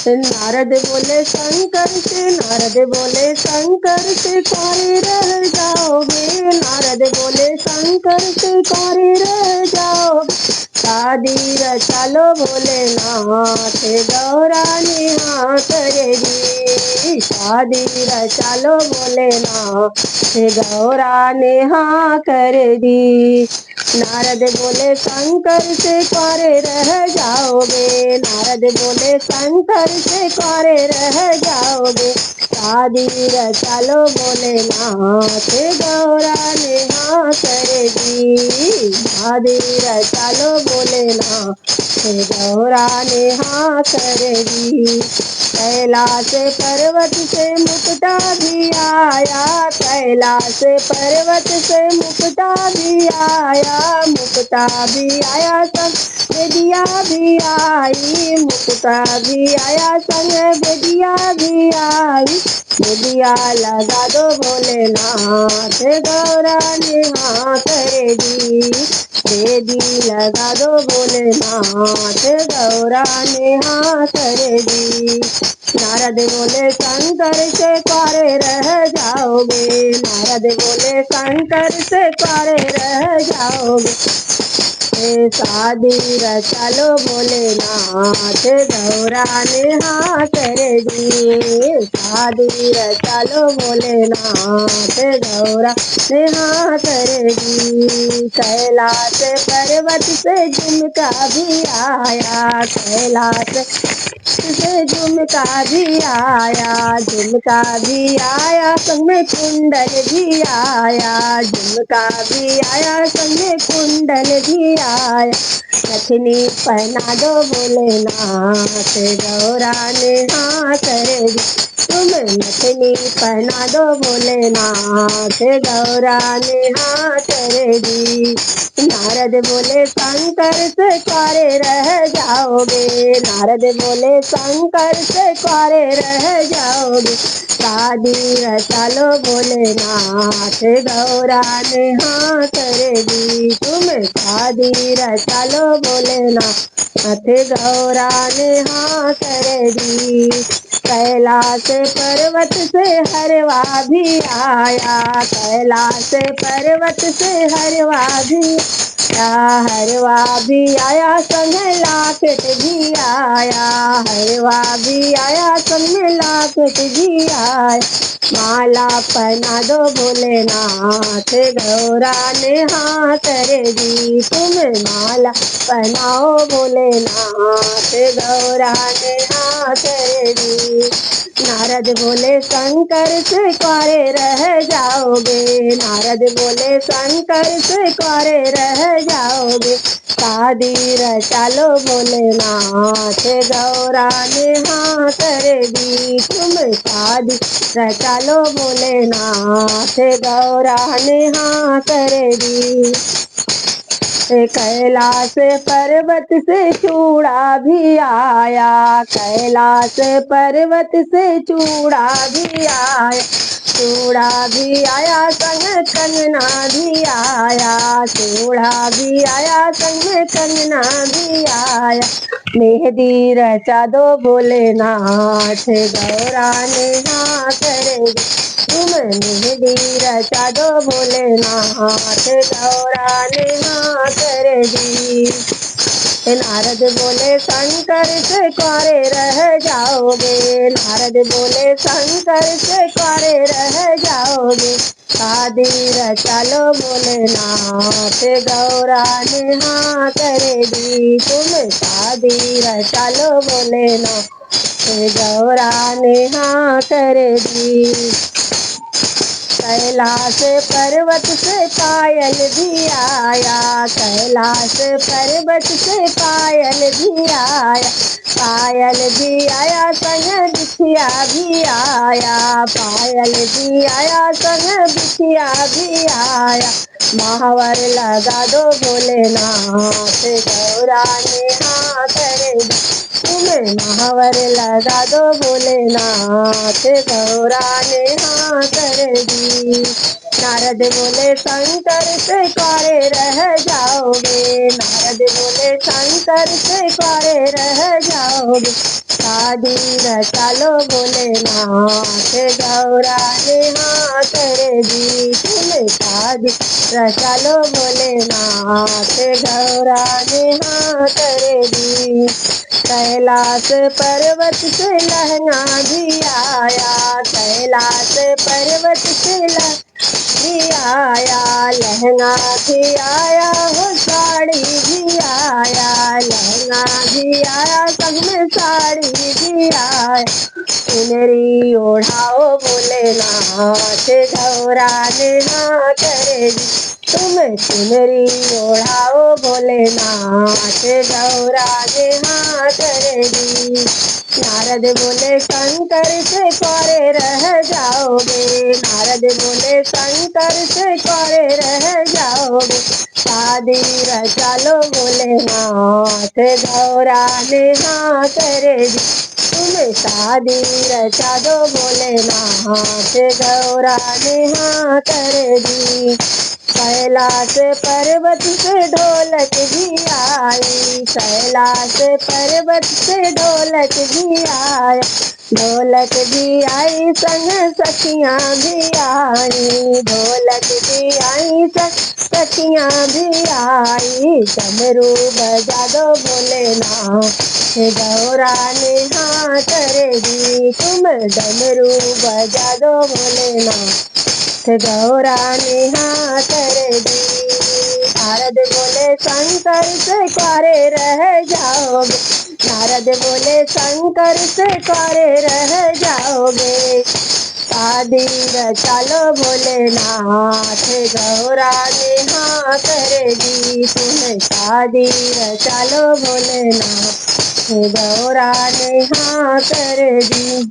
नारद बोले शंकर से, नारद बोले शंकर से क्वारे रह जाओगे। नारद बोले शंकर से क्वारे रह जाओगे। शादी रचा लो भोलेनाथ, गौरा नेहा करेगी। शादी रचा लो भोलेनाथ, गौरा नेहा करेगी। नारद बोले शंकर से क्वारे रह जाओगे। नारद बोले शंकर से क्वारे रह जाओगे। शादी रचा लो भोलेनाथ, गौरा नेहा करेगी। शादी रचा लो भोलेनाथ, गौरा नेहा करेगी। कैलाश पर्वत से मुकुटा भी आया, कैलाश पर्वत से मुकुटा भी आया। मुकुटा भी आया संग बेदिया भी आई। मुकुटा भी आया संग बेदिया भी आई। बेदिया लगा दो भोलेनाथ, गौरा नेहा करेगी। बेदी लगा दो भोलेनाथ, गौरा नेहा करेगी। नारद बोले शंकर से क्वारे रह जाओगे। नारद बोले शंकर से क्वारे रह जाओगे। शादी रचा लो भोलेनाथ, गौरा नेहा करेगी। शादी रचा लो भोलेनाथ, गौरा नेहा करेगी। कैलाश पर्वत से झुमका भी आया, कैलाश से झुमका भी आया। झुमका भी आया संग में कुंडल भी आया। झुमका भी आया संग में कुंडल भी आया। नथनी पहना दो भोलेनाथ, गौरा नेहा करेगी। तुम नथनी पहना दो भोलेनाथ, गौरा नेहा करेगी। नारद बोले शंकर से क्वारे रह जाओगे। नारद बोले शंकर से क्वारे रह जाओगे। शादी रचा लो भोलेनाथ, गौरा नेहा करेगी। तुम शादी रचा लो भोलेनाथ, गौरा नेहा करेगी। कैलाश पर्वत से हरवा भी आया, कैलाश पर्वत से हरवा भी हरवा भी आया संग लाकेट भी आया। हरवा भी आया संग लाकेट भी आया। माला पहना दो भोलेनाथ, गौरा नेहा करेगी। तुम माला पहनाओ भोलेनाथ, गौरा नेहा करेगी। नारद बोले शंकर से क्वारे रह जाओगे। नारद बोले शंकर से क्वारे रह जाओगे। शादी रचा लो भोलेनाथ, गौरा नेहा करेगी। तुम शादी रचा लो भोलेनाथ, गौरा नेहा करेगी। कैलाश पर्वत से चूड़ा भी आया, कैलाश पर्वत से चूड़ा भी आया। चूड़ा भी आया संग कंगना भी आया। चूड़ा भी आया संग कंगना भी आया। मेहंदी रचा दो भोलेनाथ, गौरा नेहा करेगी। तुम मेहंदी रचा दो भोलेनाथ, गौरा नेहा करेगी। नारद बोले शंकर से क्वारे रह जाओगे। नारद बोले शंकर से क्वारे रह जाओगे। शादी रचा लो भोलेनाथ, गौरा नेहा करेगी। तुम शादी रचा लो भोलेनाथ, गौरा नेहा करेगी। कैलाश पर्वत से पायल भी आया, कैलाश पर्वत से पायल भी आया। पायल भी आया संग बिछिया भी आया। पायल भी आया संग बिछिया भी आया। महावर लगा दो भोलेनाथ, गौरा नेहा करेगी। तुम्हें महावर लगा दो भोलेनाथ, गौरा नेहा करेगी। नारद बोले शंकर से क्वारे रह जाओगे, नारद बोले शंकर से क्वारे रह जाओगे। शादी रचा लो भोलेनाथ, गौरा ने हाथ रे दी, तुम शादी रचा लो भोलेनाथ, गौरा ने हाथ रे दी। कैलाश पर्वत से लहंगा भी आया, कैलाश पर्वत से भी आया, लहंगा भी आया हो साड़ी भी आया, लहंगा भी आया संग में साड़ी भी आया। चुनरी ओढ़ाओ भोलेनाथ, गौरा ने हाथ रे दी, तुम चुनरी ओढ़ाओ भोलेनाथ, गौरा ने हाथ रे दी। नारद बोले शंकर से क्वारे रह जाओगे, नारद बोले शंकर से क्वारे रह जाओगे। शादी रचा लो भोलेनाथ, गौरा ने हाथ रे दी, तुम शादी रचा दो भोलेनाथ, गौरा ने हाथ रे दी। कैलाश पर्वत से ढोलक भी आई, कैलाश पर्वत से ढोलक भी आया, ढोलक भी आई संग सखियाँ भी आई, ढोलक भी आई संग सखियाँ भी आई। डमरू बजा दो भोलेनाथ, गौरा ने हाथ रे दी, तुम डमरू बजा दो भोलेनाथ, गौरा ने हाथ रे दी। नारद बोले शंकर से क्वारे रह जाओगे, नारद बोले शंकर से क्वारे रह जाओगे। शादी रचा लो भोलेनाथ, गौरा ने हाथ रे दी, तुम्हें शादी रचा लो भोलेनाथ, गौरा ने हाथ रे दी।